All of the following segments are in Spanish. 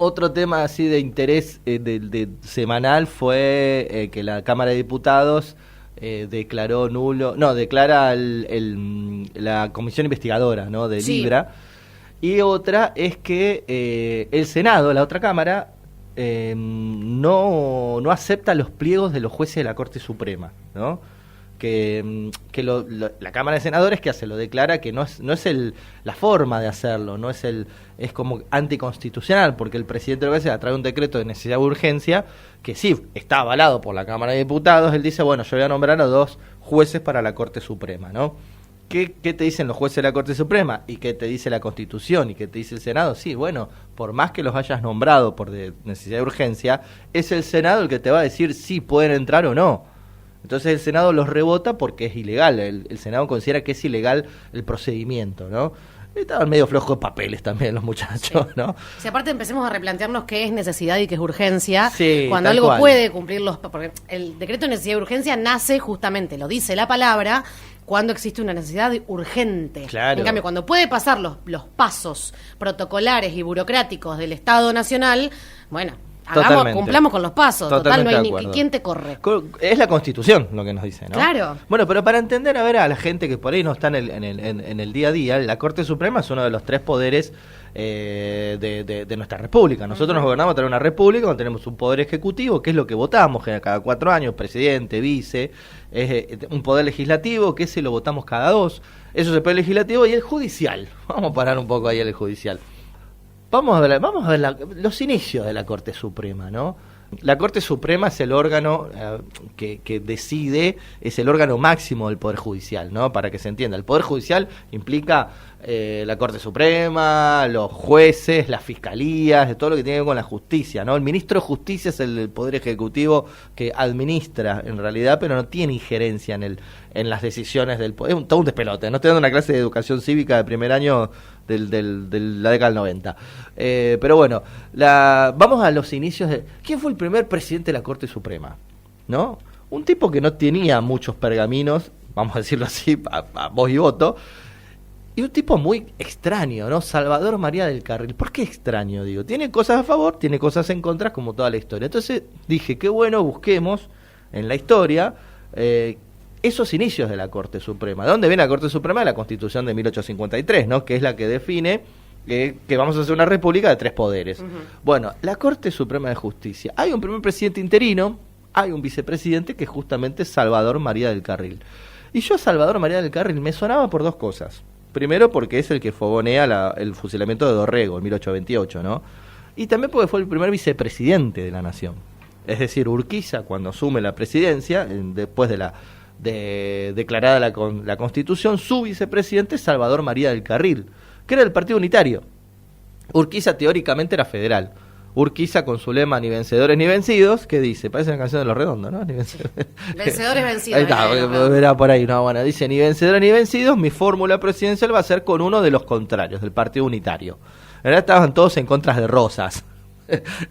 Otro tema así de interés de semanal fue que la Cámara de Diputados declaró nulo, no, declara la comisión investigadora, ¿no?, de Libra. Y otra es que el Senado, la otra Cámara, no acepta los pliegos de los jueces de la Corte Suprema, ¿no? Que la Cámara de Senadores, ¿qué hace? Lo declara que no es la forma de hacerlo, es como anticonstitucional, porque el presidente lo que hace, trae un decreto de necesidad de urgencia, que sí, está avalado por la Cámara de Diputados. Él dice, bueno, yo voy a nombrar a 2 jueces para la Corte Suprema, ¿no? ¿Qué te dicen los jueces de la Corte Suprema? ¿Y qué te dice la Constitución? ¿Y qué te dice el Senado? Sí, bueno, por más que los hayas nombrado por necesidad de urgencia, es el Senado el que te va a decir si pueden entrar o no. Entonces el Senado los rebota porque es ilegal. El Senado considera que es ilegal el procedimiento, ¿no? Estaban medio flojos de papeles también los muchachos, ¿no? Si aparte empecemos a replantearnos qué es necesidad y qué es urgencia, sí, cuando algo puede cumplir porque el decreto de necesidad de urgencia nace justamente, lo dice la palabra, cuando existe una necesidad urgente. Claro. En cambio, cuando puede pasar los pasos protocolares y burocráticos del Estado Nacional, bueno, cumplamos con los pasos. Total, no hay ¿quién te corre? Es la Constitución lo que nos dice, ¿no? Claro. Bueno, pero para entender, a ver, a la gente que por ahí no está en el día a día, la Corte Suprema es uno de los 3 poderes de nuestra república. Nosotros nos gobernamos a tener una república donde tenemos un poder ejecutivo, que es lo que votamos cada 4 años, presidente, vice, un poder legislativo, que ese lo votamos cada 2, eso es el poder legislativo, y el judicial. Vamos a parar un poco ahí en el judicial. Vamos a ver los inicios de la Corte Suprema, ¿no? La Corte Suprema es el órgano que decide, es el órgano máximo del Poder Judicial, ¿no? Para que se entienda, el Poder Judicial implica la Corte Suprema, los jueces, las fiscalías, de todo lo que tiene que ver con la justicia, ¿no? El ministro de Justicia es el Poder Ejecutivo que administra, en realidad, pero no tiene injerencia en las decisiones del Poder. Es todo un despelote, no estoy dando una clase de educación cívica de primer año de la década del 90. Pero bueno, vamos a los inicios de... ¿Quién fue el primer presidente de la Corte Suprema? ¿No? Un tipo que no tenía muchos pergaminos, vamos a decirlo así, a voz y voto, y un tipo muy extraño, ¿no? Salvador María del Carril. ¿Por qué extraño? Digo, tiene cosas a favor, tiene cosas en contra, como toda la historia. Entonces dije, qué bueno, busquemos en la historia esos inicios de la Corte Suprema. ¿De dónde viene la Corte Suprema? De la Constitución de 1853, ¿no? Que es la que define que vamos a hacer una república de 3 poderes. Bueno, la Corte Suprema de Justicia. Hay un primer presidente interino, hay un vicepresidente que es justamente Salvador María del Carril. Y yo a Salvador María del Carril me sonaba por 2 cosas. Primero porque es el que fogonea el fusilamiento de Dorrego en 1828, ¿no? Y también porque fue el primer vicepresidente de la nación. Es decir, Urquiza, cuando asume la presidencia, después de declarada la Constitución, su vicepresidente es Salvador María del Carril, que era del Partido Unitario. Urquiza teóricamente era federal. Urquiza con su lema ni vencedores ni vencidos, ¿qué dice? Parece una canción de Los Redondos, ¿no? Ni vencedores vencidos. Ahí está, verá por ahí, no, bueno, dice ni vencedores ni vencidos, mi fórmula presidencial va a ser con uno de los contrarios, del Partido Unitario. En realidad estaban todos en contra de Rosas.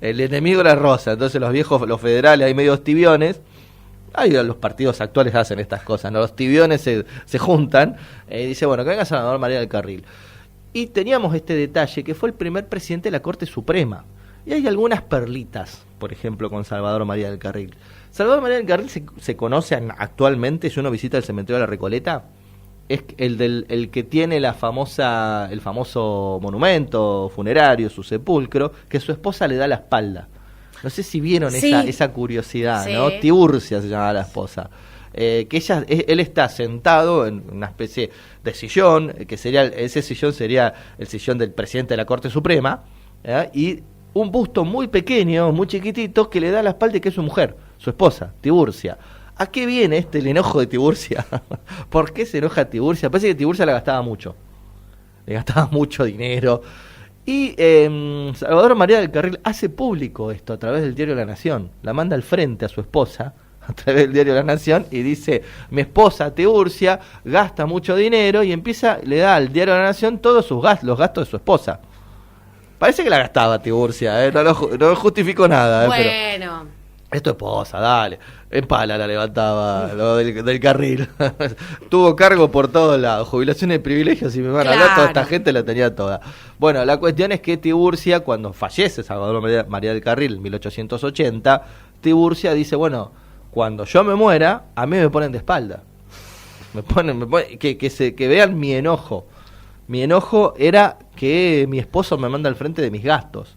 El enemigo era Rosa, entonces los federales, hay medios tibiones. Los partidos actuales hacen estas cosas, ¿no? Los tibiones se juntan y dice, bueno, que venga Salvador María del Carril. Y teníamos este detalle, que fue el primer presidente de la Corte Suprema. Y hay algunas perlitas, por ejemplo, con Salvador María del Carril. Salvador María del Carril se conoce actualmente, si uno visita el cementerio de la Recoleta, es el que tiene el famoso monumento funerario, su sepulcro, que su esposa le da la espalda. No sé si vieron esa curiosidad, sí, ¿no? Tiburcia se llamaba la esposa. Que él está sentado en una especie de sillón, ese sillón sería el sillón del presidente de la Corte Suprema, y un busto muy pequeño, muy chiquitito, que le da la espalda y que es su mujer, su esposa, Tiburcia. ¿A qué viene el enojo de Tiburcia? ¿Por qué se enoja Tiburcia? Parece que Tiburcia le gastaba mucho dinero. Y Salvador María del Carril hace público esto a través del diario La Nación. La manda al frente a su esposa a través del diario La Nación y dice, mi esposa Tiburcia gasta mucho dinero, y le da al diario La Nación todos los gastos de su esposa. Parece que la gastaba Tiburcia, no justificó nada. Bueno, Esto es posa, dale. En pala la levantaba lo del carril. Tuvo cargo por todos lados, jubilaciones y privilegios, y me van a hablar, toda esta gente la tenía toda. Bueno, la cuestión es que Tiburcia, cuando fallece Salvador María del Carril en 1880, Tiburcia dice, bueno, cuando yo me muera, a mí me ponen de espalda. Me ponen que vean mi enojo. Mi enojo era que mi esposo me manda al frente de mis gastos.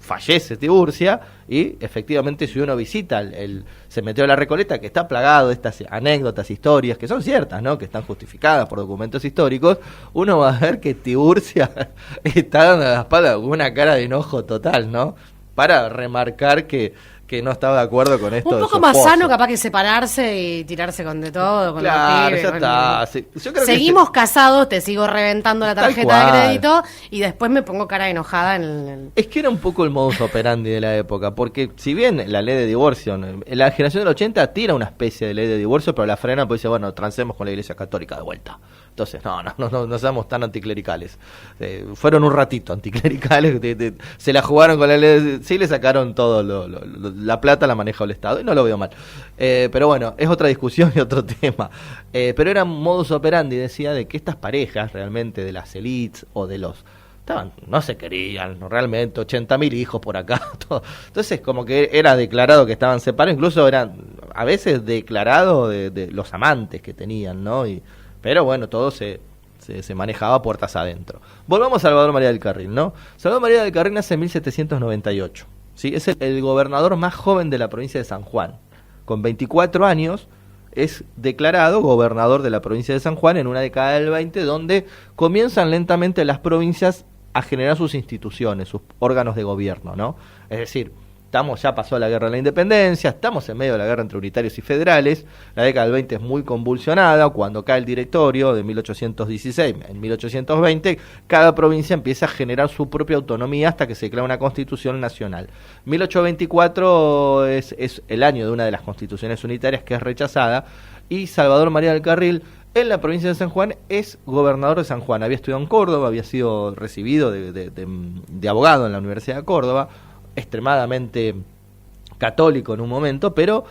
Fallece Tiburcia y efectivamente si uno visita el cementerio de la Recoleta, que está plagado de estas anécdotas, historias, que son ciertas, ¿no? Que están justificadas por documentos históricos, uno va a ver que Tiburcia está dando la espalda con una cara de enojo total, ¿no? Para remarcar que no estaba de acuerdo con esto. Un poco más sano capaz que separarse y tirarse con de todo, con claro, los pibes. Ya está. Sí, yo creo seguimos casados, te sigo reventando la tarjeta de crédito y después me pongo cara enojada en el... Es que era un poco el modus operandi de la época, porque si bien la ley de divorcio, la generación del 80 tira una especie de ley de divorcio, pero la frena pues dice, bueno, transemos con la Iglesia Católica de vuelta. Entonces, no seamos tan anticlericales. Fueron un ratito anticlericales, se la jugaron con la ley, sí le sacaron todo, la plata la manejó el Estado, y no lo veo mal. Pero bueno, es otra discusión y otro tema. Pero era un modus operandi, decía, de que estas parejas realmente de las elites o de los... no se querían, realmente, 80.000 hijos por acá. Todo. Entonces, como que era declarado que estaban separados, incluso eran a veces declarado de los amantes que tenían, ¿no? Pero bueno, todo se manejaba puertas adentro. Volvamos a Salvador María del Carril, ¿no? Salvador María del Carril nace en 1798. ¿Sí? Es el gobernador más joven de la provincia de San Juan. Con 24 años es declarado gobernador de la provincia de San Juan en una década del 20, donde comienzan lentamente las provincias a generar sus instituciones, sus órganos de gobierno, ¿no? Es decir, ya pasó la guerra de la independencia, estamos en medio de la guerra entre unitarios y federales, la década del 20 es muy convulsionada, cuando cae el directorio de 1816, en 1820, cada provincia empieza a generar su propia autonomía hasta que se crea una constitución nacional. 1824 es el año de una de las constituciones unitarias que es rechazada, y Salvador María del Carril, en la provincia de San Juan, es gobernador de San Juan. Había estudiado en Córdoba, había sido recibido de abogado en la Universidad de Córdoba, extremadamente católico en un momento, pero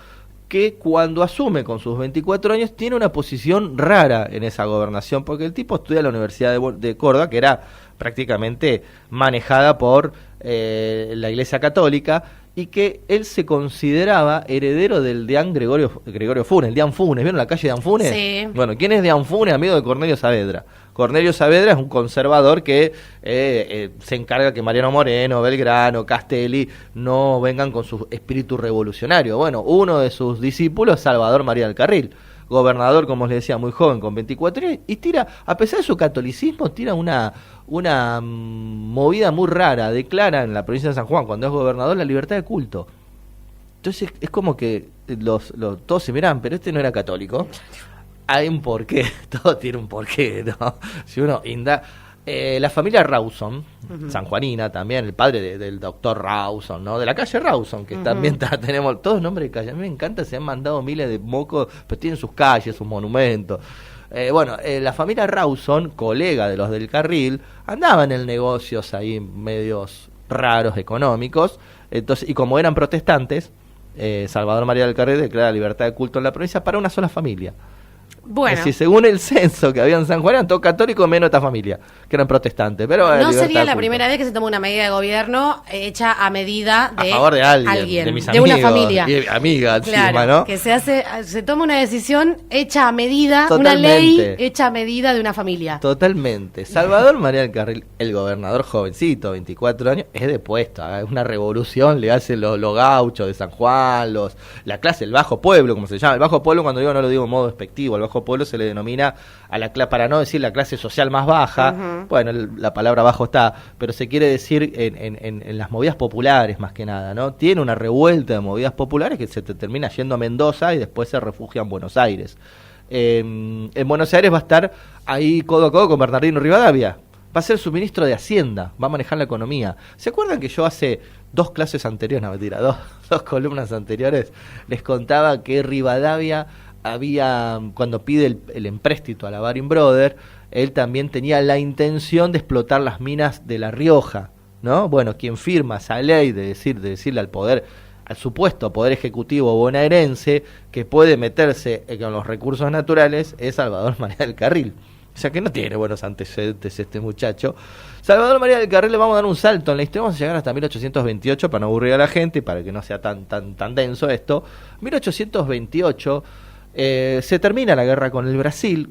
que cuando asume con sus 24 años tiene una posición rara en esa gobernación, porque el tipo estudia en la Universidad de Córdoba, que era prácticamente manejada por la Iglesia Católica, y que él se consideraba heredero del deán Gregorio Funes, el deán Funes. ¿Vieron la calle de Funes? Sí. Bueno, ¿quién es deán Funes? Amigo de Cornelio Saavedra. Cornelio Saavedra es un conservador que se encarga que Mariano Moreno, Belgrano, Castelli no vengan con su espíritu revolucionario. Bueno, uno de sus discípulos es Salvador María del Carril, gobernador, como les decía, muy joven, con 24 años, y tira, a pesar de su catolicismo, tira una movida muy rara. Declara en la provincia de San Juan, cuando es gobernador, la libertad de culto. Entonces es como que todos se miran, pero este no era católico. Hay un porqué, todo tiene un porqué, ¿no? Si uno la familia Rawson, sanjuanina también, el padre del doctor Rawson, ¿no? De la calle Rawson, que también tenemos todos nombres de calle. A mí me encanta, se han mandado miles de mocos, pero tienen sus calles, sus monumentos. La familia Rawson, colega de los del Carril, andaban en negocios ahí medios raros económicos, entonces, y como eran protestantes, Salvador María del Carril declara libertad de culto en la provincia para una sola familia. Bueno. Así, según el censo que había en San Juan, eran todos católicos menos esta familia, que eran protestantes. Pero no sería la primera vez que se toma una medida de gobierno hecha a medida de a favor de alguien de mis de amigos, una familia. Y amiga, claro, encima, ¿no? Que se toma una decisión hecha a medida, Totalmente. una ley hecha a medida de una familia. Totalmente. Salvador María del Carril, el gobernador jovencito, 24 años, es depuesto. Es una revolución, le hacen los gauchos de San Juan, la clase, el bajo pueblo, como se llama. El bajo pueblo, cuando digo, no lo digo en modo despectivo, el bajo pueblo se le denomina a la para no decir la clase social más baja, bueno, la palabra bajo está, pero se quiere decir en las movidas populares más que nada, ¿no? Tiene una revuelta de movidas populares que se te termina yendo a Mendoza y después se refugia en Buenos Aires. En Buenos Aires va a estar ahí codo a codo con Bernardino Rivadavia, va a ser su ministro de Hacienda, va a manejar la economía. ¿Se acuerdan que yo hace dos clases anteriores, no mentira, dos columnas anteriores, les contaba que Rivadavia cuando pide el empréstito a la Baring Brothers, él también tenía la intención de explotar las minas de La Rioja, ¿no? Bueno, quien firma esa ley de decirle al poder al supuesto poder ejecutivo bonaerense que puede meterse con los recursos naturales es Salvador María del Carril. O sea que no tiene buenos antecedentes este muchacho. Salvador María del Carril, le vamos a dar un salto en la historia, vamos a llegar hasta 1828 para no aburrir a la gente y para que no sea tan denso esto. 1828 se termina la guerra con el Brasil.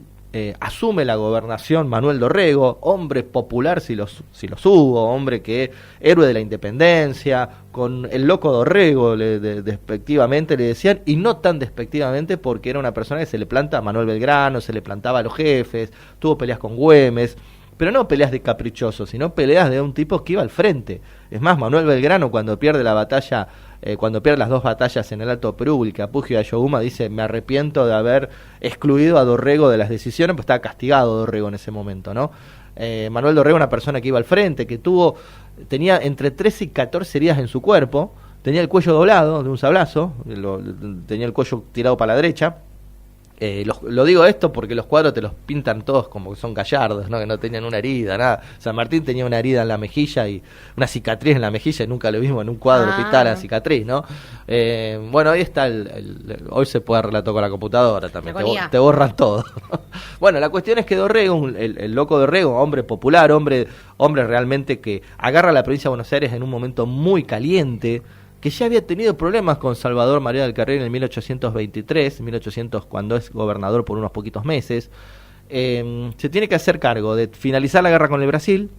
Asume la gobernación Manuel Dorrego, hombre popular si los hubo, hombre que héroe de la independencia, con el loco Dorrego despectivamente le decían, y no tan despectivamente porque era una persona que se le planta a Manuel Belgrano, se le plantaba a los jefes, tuvo peleas con Güemes, pero no peleas de caprichosos, sino peleas de un tipo que iba al frente. Es más, Manuel Belgrano cuando pierde la batalla, cuando pierde las dos batallas en el Alto Perú, Vilcapugio y Ayohuma, dice, me arrepiento de haber excluido a Dorrego de las decisiones, pues estaba castigado Dorrego en ese momento, ¿no? Manuel Dorrego, una persona que iba al frente, que tenía entre 13 y 14 heridas en su cuerpo, tenía el cuello doblado de un sablazo, tenía el cuello tirado para la derecha. Lo digo esto porque los cuadros te los pintan todos como que son gallardos, ¿no? Que no tenían una herida, nada. San Martín tenía una herida en la mejilla y una cicatriz en la mejilla y nunca lo vimos en un cuadro pintada la cicatriz, ¿no? Bueno, ahí está hoy se puede relatar con la computadora también, te borran todo. Bueno, la cuestión es que Dorrego, el loco Dorrego, hombre popular, hombre realmente que agarra a la provincia de Buenos Aires en un momento muy caliente, que ya había tenido problemas con Salvador María del Carril en 1823, cuando es gobernador por unos poquitos meses, se tiene que hacer cargo de finalizar la guerra con el Brasil,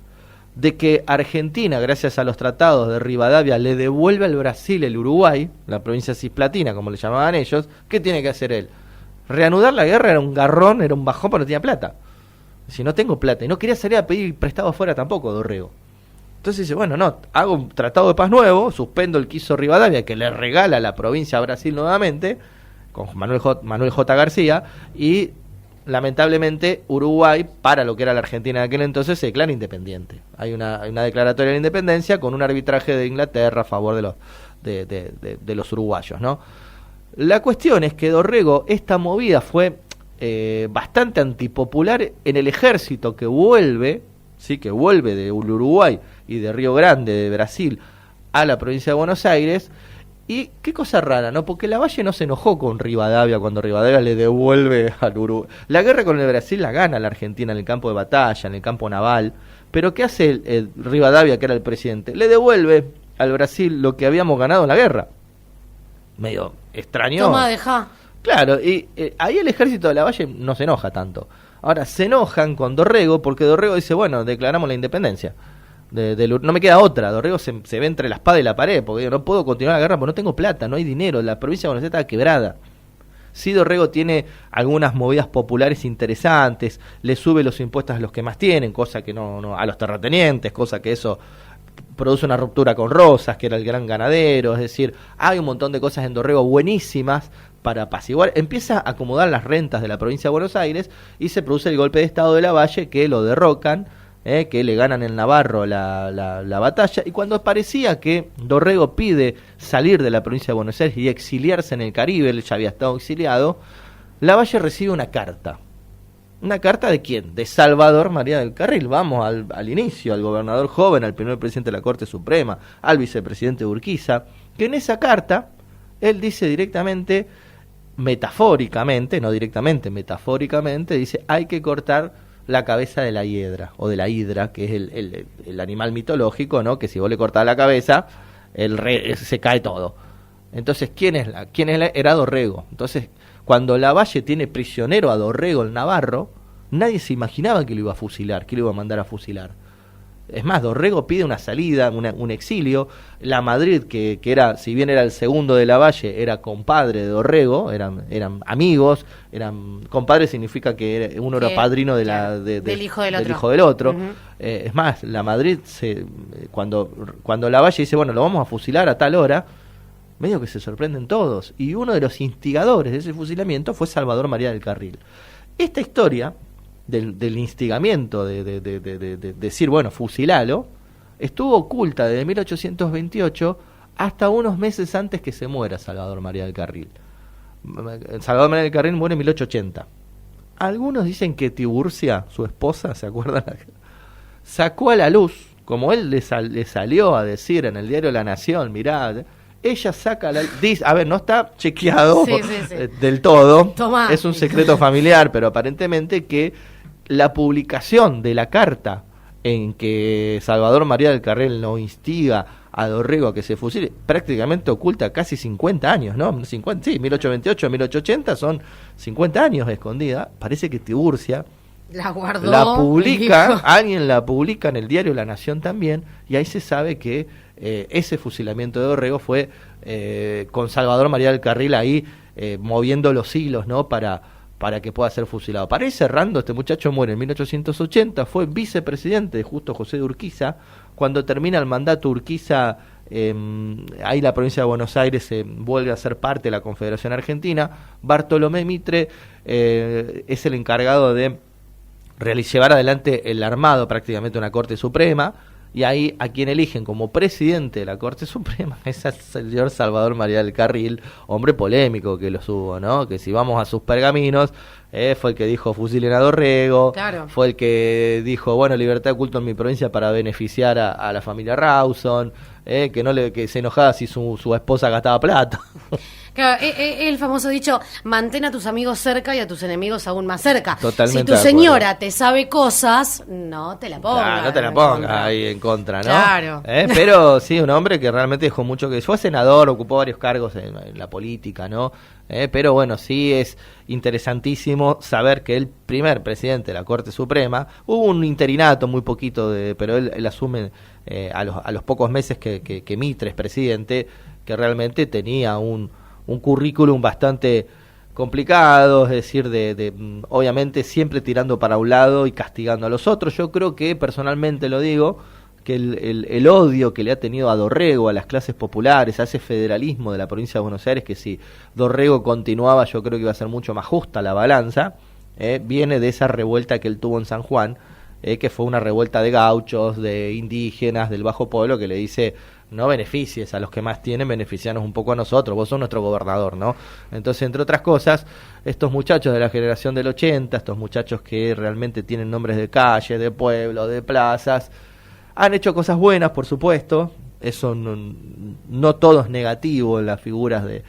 de que Argentina, gracias a los tratados de Rivadavia, le devuelve al Brasil el Uruguay, la provincia cisplatina, como le llamaban ellos. ¿Qué tiene que hacer él? Reanudar la guerra era un garrón, era un bajón, pero no tenía plata. Si no tengo plata, y no quería salir a pedir prestado afuera tampoco, Dorrego. Entonces dice, bueno, no, hago un tratado de paz nuevo, suspendo el que hizo Rivadavia, que le regala la provincia a Brasil nuevamente, con Manuel J. García, y lamentablemente Uruguay, para lo que era la Argentina de aquel entonces, se declara independiente. Hay una declaratoria de independencia con un arbitraje de Inglaterra a favor de los uruguayos, ¿no? La cuestión es que Dorrego, esta movida fue bastante antipopular en el ejército que vuelve de Uruguay y de Río Grande, de Brasil, a la provincia de Buenos Aires. Y qué cosa rara, ¿no? Porque Lavalle no se enojó con Rivadavia cuando Rivadavia le devuelve al Uruguay. La guerra con el Brasil la gana la Argentina en el campo de batalla, en el campo naval. Pero ¿qué hace el Rivadavia, que era el presidente? Le devuelve al Brasil lo que habíamos ganado en la guerra. Medio extraño. Toma, deja. Claro, y ahí el ejército de Lavalle no se enoja tanto. Ahora, se enojan con Dorrego porque Dorrego dice, bueno, declaramos la independencia. No me queda otra. Dorrego se ve entre la espada y la pared porque digo, no puedo continuar la guerra porque no tengo plata, no hay dinero, la provincia de Buenos Aires está quebrada. Sí, Dorrego tiene algunas movidas populares interesantes, le sube los impuestos a los que más tienen, cosa que no a los terratenientes, cosa que eso produce una ruptura con Rosas, que era el gran ganadero. Es decir, hay un montón de cosas en Dorrego buenísimas para apaciguar. Empieza a acomodar las rentas de la provincia de Buenos Aires y se produce el golpe de estado de Lavalle, que lo derrocan, que le ganan en Navarro la batalla. Y cuando parecía que Dorrego pide salir de la provincia de Buenos Aires y exiliarse en el Caribe, él ya había estado exiliado, Lavalle recibe una carta. ¿Una carta de quién? De Salvador María del Carril. Vamos al inicio, al gobernador joven, al primer presidente de la Corte Suprema, al vicepresidente Urquiza, que en esa carta él dice directamente, metafóricamente, no directamente, metafóricamente, dice, hay que cortar la cabeza de la hiedra, o de la hidra, que es el animal mitológico, ¿no? Que si vos le cortás la cabeza, se cae todo. Entonces, ¿quién era Dorrego? Entonces, cuando Lavalle tiene prisionero a Dorrego el Navarro, nadie se imaginaba que lo iba a fusilar, que lo iba a mandar a fusilar. Es más, Dorrego pide una salida, un exilio. La Madrid, que era, si bien era el segundo de Lavalle, era compadre de Dorrego, eran amigos, compadre significa que uno era padrino del hijo del otro. Uh-huh. Es más, la Madrid, cuando Lavalle dice, bueno, lo vamos a fusilar a tal hora, medio que se sorprenden todos. Y uno de los instigadores de ese fusilamiento fue Salvador María del Carril. Esta historia del instigamiento de decir, bueno, fusilalo, estuvo oculta desde 1828 hasta unos meses antes que se muera Salvador María del Carril. Salvador María del Carril muere en 1880. Algunos dicen que Tiburcia, su esposa, ¿se acuerdan? Sacó a la luz, como él le salió a decir en el diario La Nación, mirá, ella saca dice, a ver, no está chequeado sí. del todo, Tomá. Es un secreto familiar, pero aparentemente que la publicación de la carta en que Salvador María del Carril no instiga a Dorrego a que se fusile, prácticamente oculta casi 50 años, ¿no? 50, sí, 1828, 1880 son 50 años escondida. Parece que Tiburcia la guardó, la publica, alguien la publica en el diario La Nación también, y ahí se sabe que ese fusilamiento de Dorrego fue con Salvador María del Carril ahí moviendo los hilos, ¿no? Para que pueda ser fusilado. Para ir cerrando, este muchacho muere en 1880, fue vicepresidente de Justo José de Urquiza. Cuando termina el mandato Urquiza, ahí la provincia de Buenos Aires se vuelve a ser parte de la Confederación Argentina. Bartolomé Mitre es el encargado de llevar adelante el armado prácticamente de una Corte Suprema, y ahí a quien eligen como presidente de la Corte Suprema es el señor Salvador María del Carril, hombre polémico que los hubo, ¿no? Que si vamos a sus pergaminos, fue el que dijo fusilen a Dorrego, claro. Fue el que dijo, bueno, libertad de culto en mi provincia para beneficiar a la familia Rawson, que se enojaba si su esposa gastaba plata. Claro, el famoso dicho, mantén a tus amigos cerca y a tus enemigos aún más cerca. Totalmente. Si tu señora te sabe cosas, no te la pongas. Claro, no te la pongas ahí en contra, ¿no? Claro. Pero sí, un hombre que realmente dejó mucho que... Fue senador, ocupó varios cargos en la política, ¿no? Pero bueno, sí es interesantísimo saber que el primer presidente de la Corte Suprema, hubo un interinato muy poquito, pero él asume a los pocos meses que Mitre es presidente, que realmente tenía un currículum bastante complicado, es decir, obviamente siempre tirando para un lado y castigando a los otros. Yo creo que, personalmente lo digo, que el odio que le ha tenido a Dorrego, a las clases populares, a ese federalismo de la provincia de Buenos Aires, que si Dorrego continuaba yo creo que iba a ser mucho más justa la balanza, viene de esa revuelta que él tuvo en San Juan, que fue una revuelta de gauchos, de indígenas, del bajo pueblo, que le dice... no beneficies a los que más tienen, beneficianos un poco a nosotros, vos sos nuestro gobernador, ¿no? Entonces, entre otras cosas, estos muchachos de la generación del 80, estos muchachos que realmente tienen nombres de calles, de pueblos, de plazas, han hecho cosas buenas, por supuesto, eso no todo es negativo en las figuras de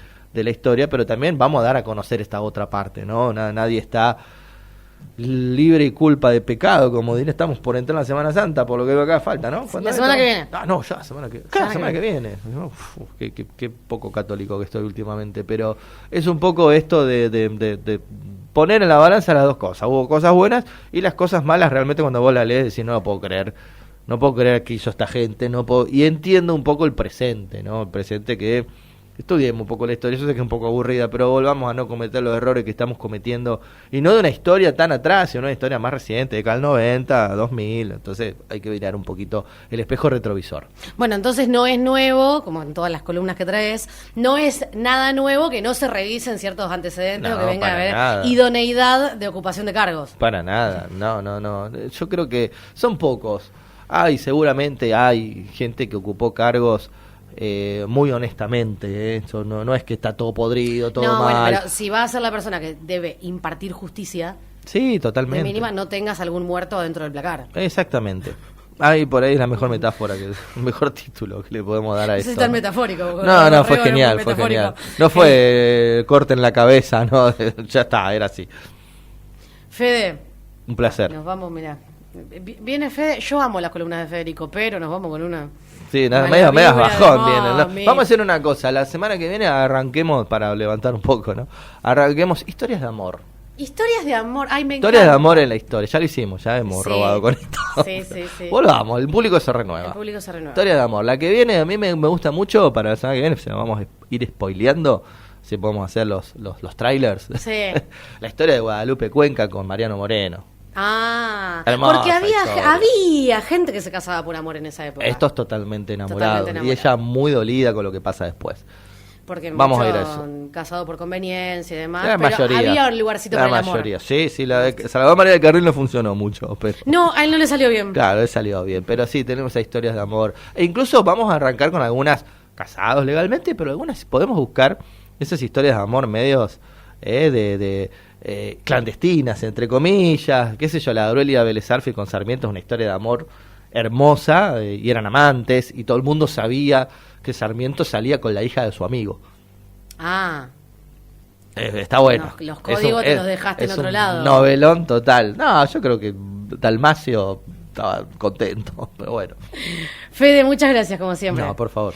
la historia, pero también vamos a dar a conocer esta otra parte, ¿no? Nadie está libre y culpa de pecado, como diré, estamos por entrar en la Semana Santa, por lo que veo acá falta, ¿no? La semana que viene. No, ya, semana que viene. Qué poco católico que estoy últimamente, pero es un poco esto de poner en la balanza las dos cosas. Hubo cosas buenas y las cosas malas, realmente cuando vos la lees decís, no lo puedo creer que hizo esta gente, y entiendo un poco el presente, ¿no? El presente que... Estudiemos un poco la historia, yo sé que es un poco aburrida, pero volvamos a no cometer los errores que estamos cometiendo, y no de una historia tan atrás, sino una historia más reciente, de acá al 90, 2000, entonces hay que mirar un poquito el espejo retrovisor. Bueno, entonces no es nuevo, como en todas las columnas que traes, no es nada nuevo que no se revisen ciertos antecedentes o que venga a haber nada. Idoneidad de ocupación de cargos. Para nada, no, yo creo que son pocos, seguramente hay gente que ocupó cargos muy honestamente, eso no es que está todo podrido, todo mal. Bueno, pero si va a ser la persona que debe impartir justicia, sí, totalmente. De mínima no tengas algún muerto dentro del placar. Exactamente. Por ahí es la mejor metáfora, el mejor título que le podemos dar a esto. Es tan metafórico. No, fue genial. No fue corte en la cabeza, no, ya está, era así. Fede. Un placer. Nos vamos, mirá. Viene Fede, yo amo las columnas de Federico, pero nos vamos con una... Sí, medio bajón viene, ¿no? Vamos a hacer una cosa, la semana que viene arranquemos, para levantar un poco, ¿no? Arranquemos historias de amor. Historias de amor, me encanta. Historias de amor en la historia, ya lo hicimos, ya hemos robado con esto. Sí. Volvamos, el público se renueva. Historia de amor, la que viene a mí me gusta mucho, para la semana que viene, se vamos a ir spoileando, si podemos hacer los trailers. Sí. La historia de Guadalupe Cuenca con Mariano Moreno. Hermosa, porque había gente que se casaba por amor en esa época. Estos totalmente enamorados. Y ella muy dolida con lo que pasa después. Porque vamos a ir a eso. Casado por conveniencia y demás. La mayoría, había un lugarcito para el amor. La mayoría, sí, la de Salvador María del Carril no funcionó mucho. Pero... No, a él no le salió bien. Claro, le salió bien. Pero sí, tenemos esas historias de amor. E incluso vamos a arrancar con algunas casados legalmente, pero algunas podemos buscar esas historias de amor medios clandestinas, entre comillas, qué sé yo, la de Aurelia Vélez Arfield con Sarmiento es una historia de amor hermosa, y eran amantes, y todo el mundo sabía que Sarmiento salía con la hija de su amigo. Ah. Está bueno. Los códigos te los dejaste en otro lado. Novelón total. No, yo creo que Dalmacio estaba contento, pero bueno. Fede, muchas gracias como siempre. No, por favor.